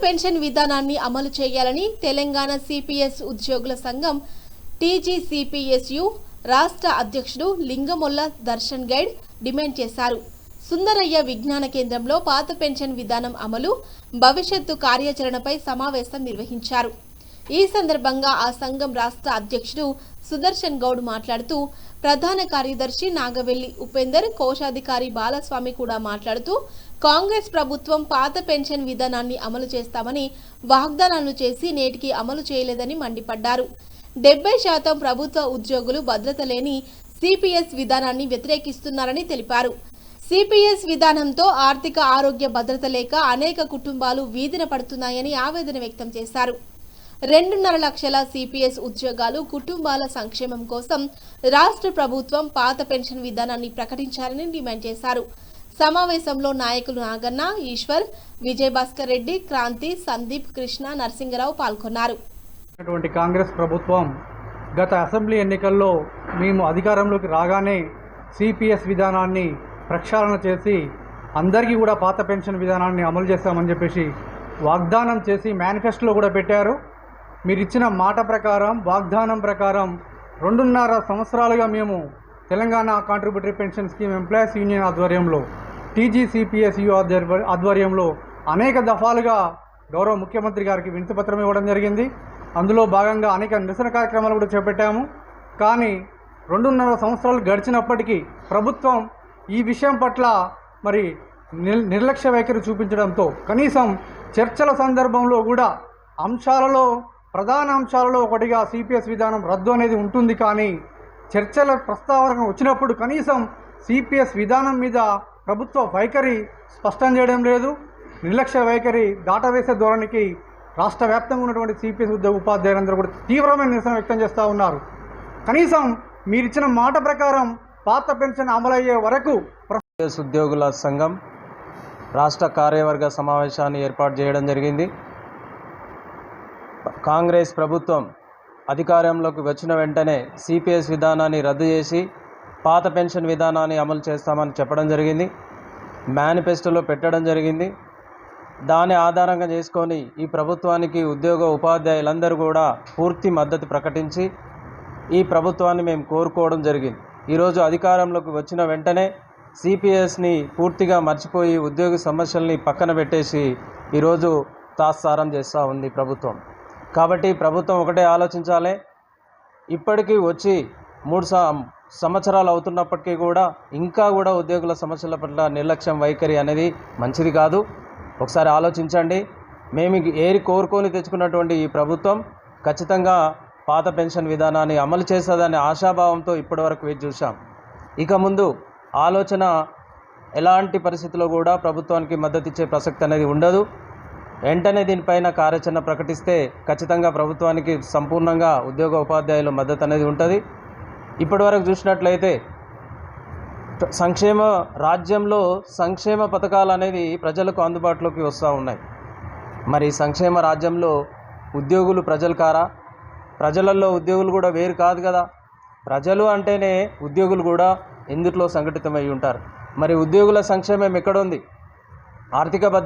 Pension విధానాన్ని అమలు చేయాలని తెలంగాణ సిపిఎస్ ఉద్యోగుల సంఘం టీజీసీపీఎస్యు రాష్ట్ర అధ్యక్షుడు లింగమొల్ల దర్శన్ గైడ్ డిమాండ్ చేశారు. సుందరయ్య విజ్ఞాన కేంద్రంలో పాత పెన్షన్ విధానం అమలు, భవిష్యత్తు కార్యాచరణపై సమావేశం నిర్వహించారు. ఈ సందర్భంగా ఆ సంఘం రాష్ట్ర అధ్యక్షుడు సుదర్శన్ గౌడ్ మాట్లాడుతూ, ప్రధాన కార్యదర్శి నాగవెల్లి ఉపేందర్, కోశాధికారి బాలస్వామి కూడా మాట్లాడుతూ, కాంగ్రెస్ ప్రభుత్వం పాత పెన్షన్ విధానాన్ని అమలు చేస్తామని వాగ్దానాలు చేసి నేటికి అమలు చేయలేదని మండిపడ్డారు. 70% ప్రభుత్వ ఉద్యోగులు భద్రత లేని సిపిఎస్ విధానాన్ని వ్యతిరేకిస్తున్నారని తెలిపారు. సిపిఎస్ విధానంతో ఆర్థిక ఆరోగ్య భద్రత లేక అనేక కుటుంబాలు వీధిన పడుతున్నాయని ఆవేదన వ్యక్తం చేశారు. 2.5 లక్షల సిపిఎస్ ఉద్యోగాలు కుటుంబాల సంక్షేమం కోసం రాష్ట్ర ప్రభుత్వం పాత పెన్షన్ విధానాన్ని ప్రకటించాలని డిమాండ్ చేశారు. సమావేశంలో నాయకులు నాగన్న, ఈశ్వర్, విజయభాస్కర్ రెడ్డి, క్రాంతి, సందీప్, కృష్ణ, నరసింగరావు పాల్గొన్నారు. కాంగ్రెస్ ప్రభుత్వం గత అసెంబ్లీ ఎన్నికల్లో మేము అధికారంలోకి రాగానే సిపిఎస్ విధానాన్ని ప్రక్షాళన చేసి అందరికీ కూడా పాత పెన్షన్ విధానాన్ని అమలు చేస్తామని చెప్పేసి వాగ్దానం చేసి మేనిఫెస్టోలో కూడా పెట్టారు. మీరు ఇచ్చిన మాట ప్రకారం, వాగ్దానం ప్రకారం 2.5 సంవత్సరాలుగా మేము Telangana contributory pension scheme employees union ఆధ్వర్యంలో, టీజీసీపీఎస్యు ఆధ్వర్యంలో అనేక దఫాలుగా గౌరవ ముఖ్యమంత్రి గారికి వినతిపత్రం ఇవ్వడం జరిగింది. అందులో భాగంగా అనేక నిరసన కార్యక్రమాలు కూడా చేపట్టాము. కానీ 2.5 సంవత్సరాలు గడిచినప్పటికీ ప్రభుత్వం ఈ విషయం పట్ల మరి నిర్లక్ష్య వైఖరి చూపించడంతో కనీసం చర్చల సందర్భంలో కూడా ప్రధాన అంశాలలో ఒకటిగా సిపిఎస్ విధానం రద్దు అనేది ఉంటుంది. కానీ చర్చల ప్రస్తావన వచ్చినప్పుడు కనీసం సిపిఎస్ విధానం మీద ప్రభుత్వ వైఖరి స్పష్టం చేయడం లేదు. నిర్లక్ష్య వైఖరి, దాటవేసే ధోరణికి రాష్ట్ర వ్యాప్తంగా ఉన్నటువంటి సిపిఎస్ ఉపాధ్యాయులందరూ కూడా తీవ్రమైన నిరసన వ్యక్తం చేస్తూ ఉన్నారు. కనీసం మీరిచ్చిన మాట ప్రకారం పాత పెన్షన్ అమలయ్యే వరకు ఉద్యోగుల సంఘం రాష్ట్ర కార్యవర్గ సమావేశాన్ని ఏర్పాటు చేయడం జరిగింది. కాంగ్రెస్ ప్రభుత్వం అధికారంలోకి వచ్చిన వెంటనే సిపిఎస్ విధానాన్ని రద్దు చేసి పాత పెన్షన్ విధానాన్ని అమలు చేస్తామని చెప్పడం జరిగింది. మేనిఫెస్టోలో పెట్టడం జరిగింది. దాని ఆధారంగా చేసుకొని ఈ ప్రభుత్వానికి ఉద్యోగ ఉపాధ్యాయులందరూ కూడా పూర్తి మద్దతు ప్రకటించి ఈ ప్రభుత్వాన్ని మేము కోరుకోవడం జరిగింది. ఈరోజు అధికారంలోకి వచ్చిన వెంటనే సిపిఎస్ని పూర్తిగా మర్చిపోయి ఉద్యోగ సమస్యల్ని పక్కన పెట్టేసి ఈరోజు తాత్సారం చేస్తూ ఉంది ప్రభుత్వం. కాబట్టి ప్రభుత్వం ఒకటే ఆలోచించాలి. ఇప్పటికీ వచ్చి 3 సంవత్సరాలు అవుతున్నప్పటికీ కూడా ఇంకా కూడా ఉద్యోగుల సమస్యల పట్ల నిర్లక్ష్యం వైఖరి అనేది మంచిది కాదు. ఒకసారి ఆలోచించండి. మేము ఏరి కోరుకొని తెచ్చుకున్నటువంటి ఈ ప్రభుత్వం ఖచ్చితంగా పాత పెన్షన్ విధానాన్ని అమలు చేస్తుందనే ఆశాభావంతో ఇప్పటివరకు వేచి చూసాం. ఇక ముందు ఆలోచన ఎలాంటి పరిస్థితుల్లో కూడా ప్రభుత్వానికి మద్దతు ఇచ్చే ప్రసక్తి అనేది ఉండదు. వెంటనే దీనిపైన కార్యాచరణ ప్రకటిస్తే ఖచ్చితంగా ప్రభుత్వానికి సంపూర్ణంగా ఉద్యోగ ఉపాధ్యాయుల మద్దతు అనేది ఉంటుంది. ఇప్పటివరకు చూసినట్లయితే రాజ్యంలో సంక్షేమ పథకాలు అనేవి ప్రజలకు అందుబాటులోకి వస్తూ ఉన్నాయి. మరి సంక్షేమ రాజ్యంలో ఉద్యోగులు ప్రజలు కారా? ప్రజలలో ఉద్యోగులు కూడా వేరు కాదు కదా. ప్రజలు అంటేనే ఉద్యోగులు కూడా ఇందులో సంఘటితమై ఉంటారు. మరి ఉద్యోగుల సంక్షేమం ఎక్కడుంది? ఆర్థిక